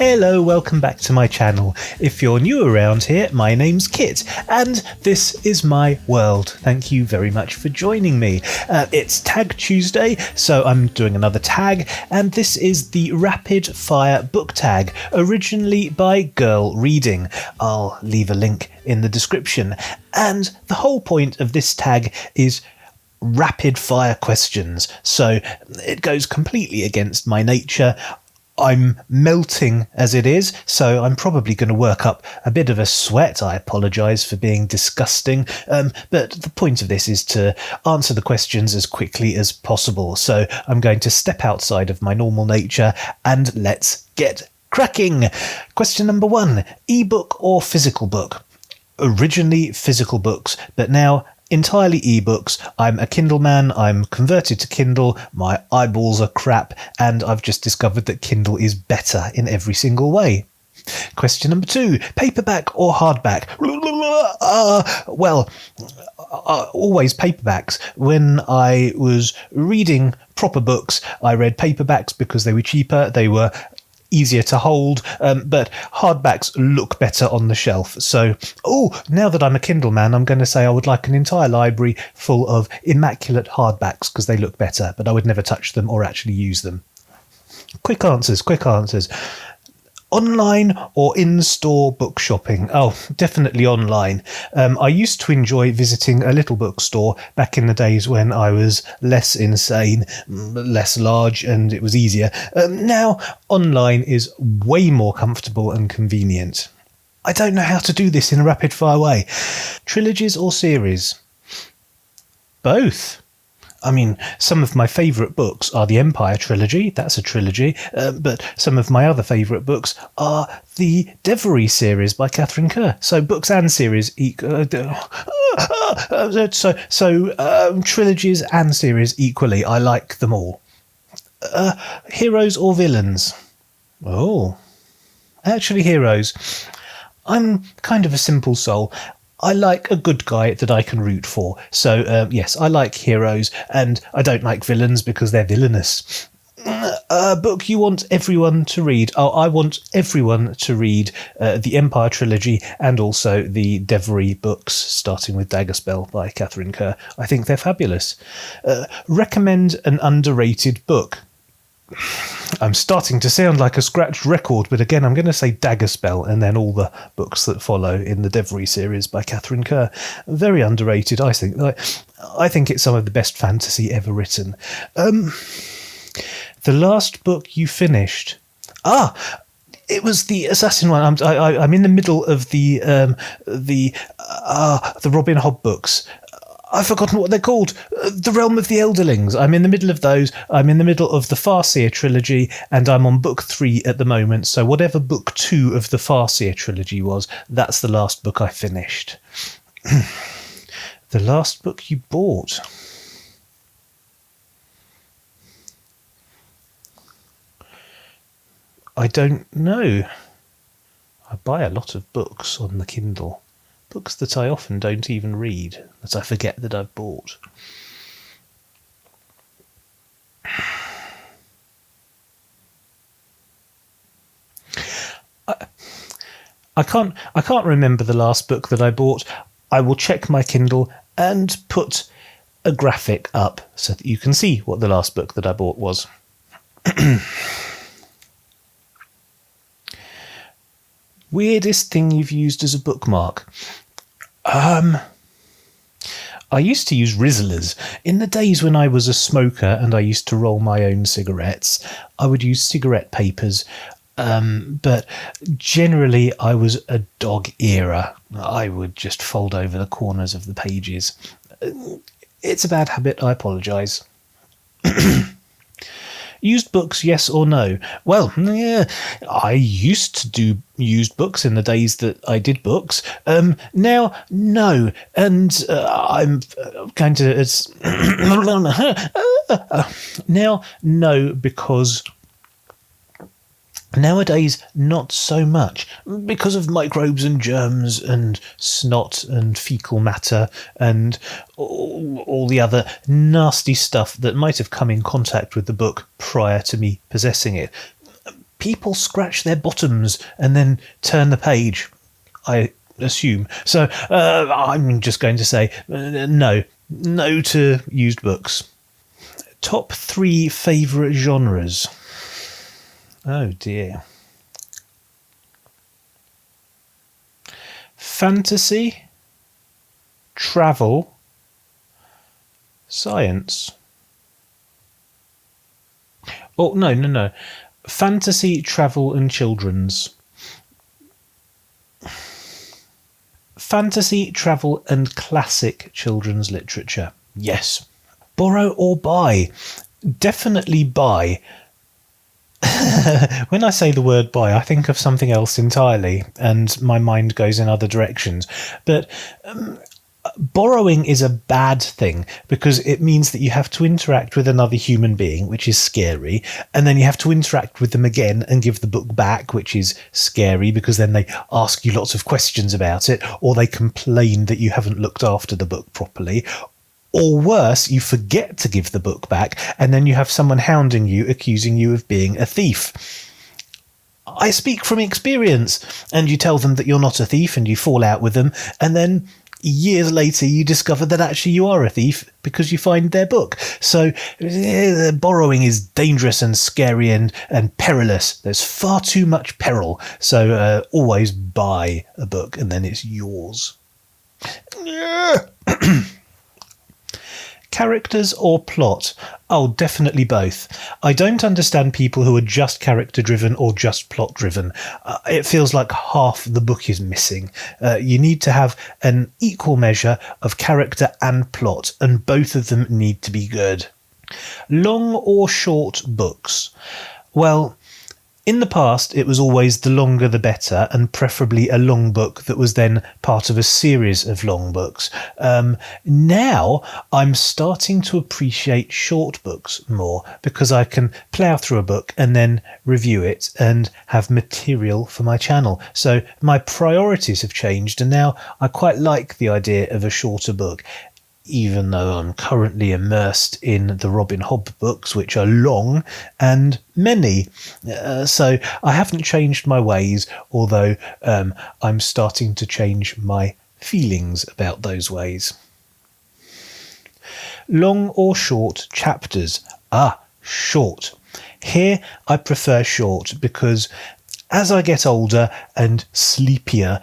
Hello, welcome back to my channel. If you're new around here, my name's Kit, and this is my world. Thank you very much for joining me. It's Tag Tuesday, so I'm doing another tag, and this is the Rapid Fire Book Tag, originally by GirlReading. I'll leave a link in the description. And the whole point of this tag is rapid fire questions, so it goes completely against my nature. I'm melting as it is, so I'm probably going to work up a bit of a sweat. I apologise for being disgusting, but the point of this is to answer the questions as quickly as possible. So I'm going to step outside of my normal nature and let's get cracking. Question number 1, ebook or physical book? Originally physical books, but now entirely ebooks. I'm a Kindle man, I'm converted to Kindle, my eyeballs are crap, and I've just discovered that Kindle is better in every single way. Question number 2, paperback or hardback? Always paperbacks. When I was reading proper books, I read paperbacks because they were cheaper, they were easier to hold, but hardbacks look better on the shelf. So, now that I'm a Kindle man, I'm going to say I would like an entire library full of immaculate hardbacks because they look better, but I would never touch them or actually use them. Quick answers. Online or in-store book shopping? Oh, definitely online. I used to enjoy visiting a little bookstore back in the days when I was less insane, less large, and it was easier. Now, online is way more comfortable and convenient. I don't know how to do this in a rapid-fire way. Trilogies or series? Both. I mean, some of my favourite books are the Empire trilogy, that's a trilogy, but some of my other favourite books are the Devery series by Catherine Kerr. So books and series, trilogies and series equally. I like them all. Heroes or villains? Oh, actually heroes. I'm kind of a simple soul. I like a good guy that I can root for. So, yes, I like heroes, and I don't like villains because they're villainous. A book you want everyone to read? Oh, I want everyone to read the Empire trilogy and also the Devery books, starting with Daggerspell by Catherine Kerr. I think they're fabulous. Recommend an underrated book? I'm starting to sound like a scratched record, but again, I'm going to say Daggerspell and then all the books that follow in the Devery series by Catherine Kerr. Very underrated, I think. I think it's some of the best fantasy ever written. The last book you finished? It was the Assassin one. I'm in the middle of the Robin Hobb books. I've forgotten what they're called. The Realm of the Elderlings. I'm in the middle of those. I'm in the middle of the Farseer trilogy, and I'm on book 3 at the moment. So whatever book 2 of the Farseer trilogy was, that's the last book I finished. The last book you bought? I don't know. I buy a lot of books on the Kindle. Books that I often don't even read, that I forget that I've bought. I can't remember the last book that I bought. I will check my Kindle and put a graphic up so that you can see what the last book that I bought was. Weirdest thing you've used as a bookmark? I used to use Rizzlers. In the days when I was a smoker and I used to roll my own cigarettes, I would use cigarette papers, but generally I was a dog era. I would just fold over the corners of the pages. It's a bad habit, I apologise. Used books, yes or no? Well, yeah, I used to do used books in the days that I did books. Now, no. And I'm going to... now, no, because... Nowadays, not so much, because of microbes and germs and snot and fecal matter and all the other nasty stuff that might have come in contact with the book prior to me possessing it. people scratch their bottoms and then turn the page, I assume. So I'm just going to say no to used books. Top 3 favourite genres. Oh dear. Fantasy, travel, science. Oh, no. Fantasy, travel and children's. Fantasy, travel and classic children's literature. Yes. Borrow or buy? Definitely buy. When I say the word buy, I think of something else entirely, and my mind goes in other directions. But borrowing is a bad thing because it means that you have to interact with another human being, which is scary, and then you have to interact with them again and give the book back, which is scary because then they ask you lots of questions about it, or they complain that you haven't looked after the book properly. Or worse, you forget to give the book back, and then you have someone hounding you, accusing you of being a thief. I speak from experience, and you tell them that you're not a thief, and you fall out with them, and then years later you discover that actually you are a thief because you find their book. So borrowing is dangerous and scary and perilous. There's far too much peril. So always buy a book, and then it's yours. Characters or plot? Oh, definitely both. I don't understand people who are just character-driven or just plot-driven. It feels like half the book is missing. You need to have an equal measure of character and plot, and both of them need to be good. Long or short books? Well, in the past, it was always the longer the better, and preferably a long book that was then part of a series of long books. Now, I'm starting to appreciate short books more because I can plough through a book and then review it and have material for my channel. So my priorities have changed, and now I quite like the idea of a shorter book, even though I'm currently immersed in the Robin Hobb books, which are long and many. So I haven't changed my ways, although I'm starting to change my feelings about those ways. Long or short chapters? Short. Here I prefer short because as I get older and sleepier,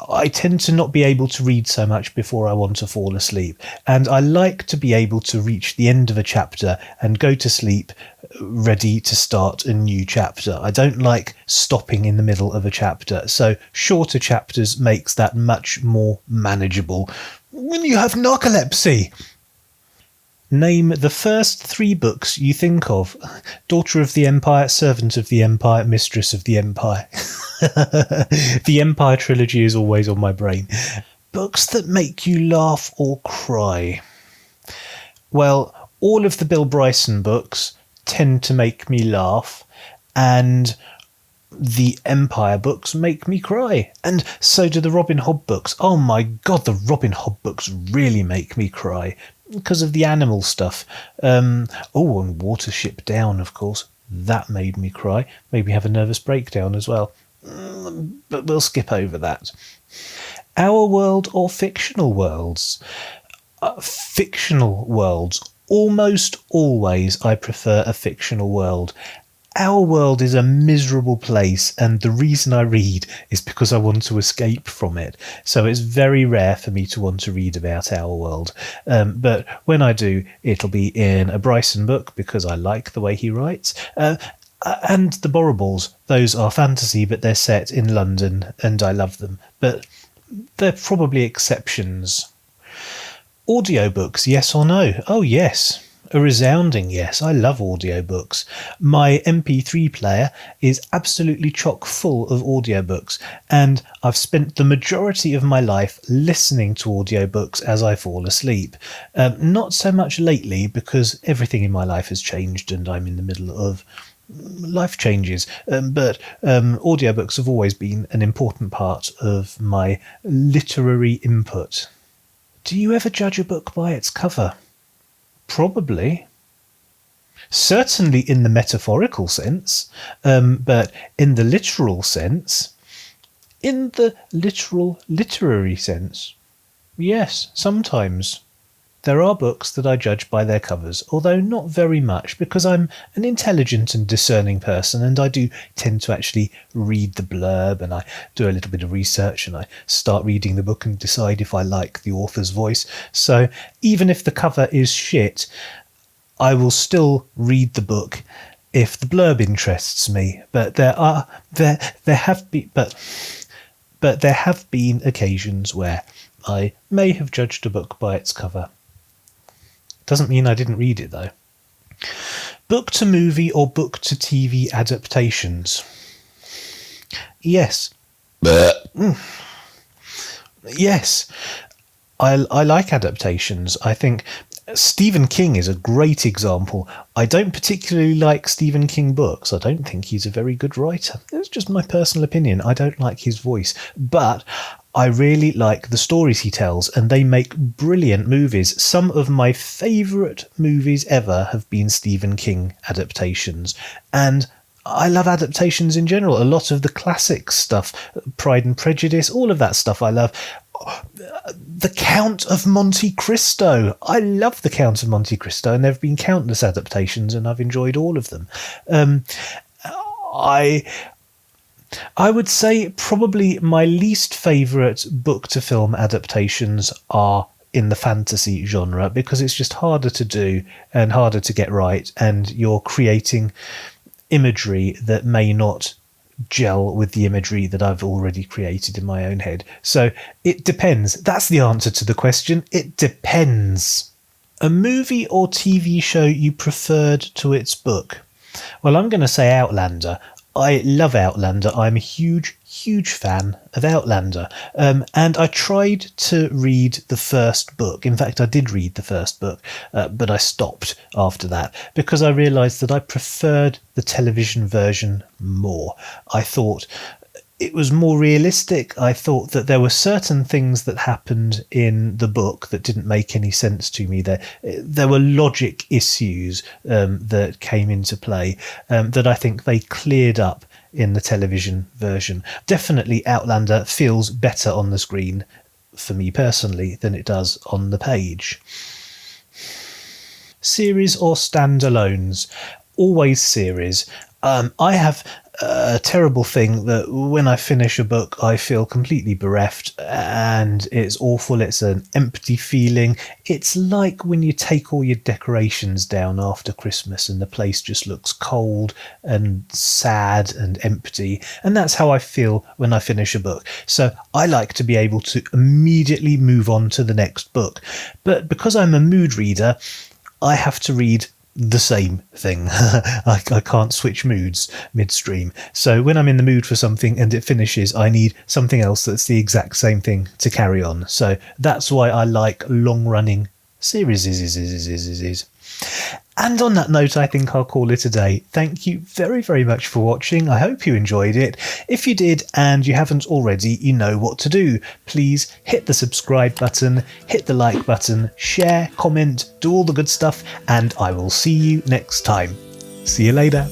I tend to not be able to read so much before I want to fall asleep, and I like to be able to reach the end of a chapter and go to sleep ready to start a new chapter. I don't like stopping in the middle of a chapter, so shorter chapters makes that much more manageable when you have narcolepsy. Name the first 3 books you think of. Daughter of the Empire, Servant of the Empire, Mistress of the Empire. The Empire trilogy is always on my brain. Books that make you laugh or cry. Well, all of the Bill Bryson books tend to make me laugh, and the Empire books make me cry, and so do the Robin Hobb books. Oh my god, the Robin Hobb books really make me cry because of the animal stuff. And Watership Down, of course, that made me cry, made me have a nervous breakdown as well, but we'll skip over that. Our world or fictional worlds? Fictional worlds. Almost always I prefer a fictional world. Our world is a miserable place, and the reason I read is because I want to escape from it. So it's very rare for me to want to read about our world. But when I do, it'll be in a Bryson book because I like the way he writes. And the Borrables, those are fantasy, but they're set in London, and I love them. But they're probably exceptions. Audiobooks, yes or no? Oh, yes. A resounding yes. I love audiobooks. My MP3 player is absolutely chock full of audiobooks, and I've spent the majority of my life listening to audiobooks as I fall asleep. Not so much lately because everything in my life has changed and I'm in the middle of life changes, but audiobooks have always been an important part of my literary input. Do you ever judge a book by its cover? Probably. Certainly in the metaphorical sense, but in the literal sense, in the literal literary sense, yes, sometimes. There are books that I judge by their covers, although not very much, because I'm an intelligent and discerning person, and I do tend to actually read the blurb, and I do a little bit of research, and I start reading the book and decide if I like the author's voice. So even if the cover is shit, I will still read the book if the blurb interests me. But there have been occasions where I may have judged a book by its cover. Doesn't mean I didn't read it, though. Book to movie or book to TV adaptations? Yes. Yes. I like adaptations. I think Stephen King is a great example. I don't particularly like Stephen King books. I don't think he's a very good writer. It's just my personal opinion. I don't like his voice. But I really like the stories he tells, and they make brilliant movies. Some of my favourite movies ever have been Stephen King adaptations. And I love adaptations in general. A lot of the classic stuff, Pride and Prejudice, all of that stuff I love. The Count of Monte Cristo. I love The Count of Monte Cristo, and there have been countless adaptations, and I've enjoyed all of them. I would say probably my least favourite book-to-film adaptations are in the fantasy genre, because it's just harder to do and harder to get right, and you're creating imagery that may not gel with the imagery that I've already created in my own head. So it depends. That's the answer to the question. It depends. A movie or TV show you preferred to its book? Well, I'm going to say Outlander. I love Outlander. I'm a huge fan of Outlander. And I tried to read the first book. In fact, I did read the first book, but I stopped after that because I realised that I preferred the television version more. I thought it was more realistic. I thought that there were certain things that happened in the book that didn't make any sense to me. There were logic issues that came into play that I think they cleared up in the television version. Definitely Outlander feels better on the screen, for me personally, than it does on the page. Series or standalones? Always series. I have a terrible thing that when I finish a book, I feel completely bereft and it's awful. It's an empty feeling. It's like when you take all your decorations down after Christmas and the place just looks cold and sad and empty. And that's how I feel when I finish a book. So I like to be able to immediately move on to the next book. But because I'm a mood reader, I have to read the same thing. I can't switch moods midstream. So when I'm in the mood for something and it finishes, I need something else that's the exact same thing to carry on. So that's why I like long-running series. And on that note, I think I'll call it a day. Thank you very, very much for watching. I hope you enjoyed it. If you did and you haven't already, you know what to do. Please hit the subscribe button, hit the like button, share, comment, do all the good stuff, and I will see you next time. See you later.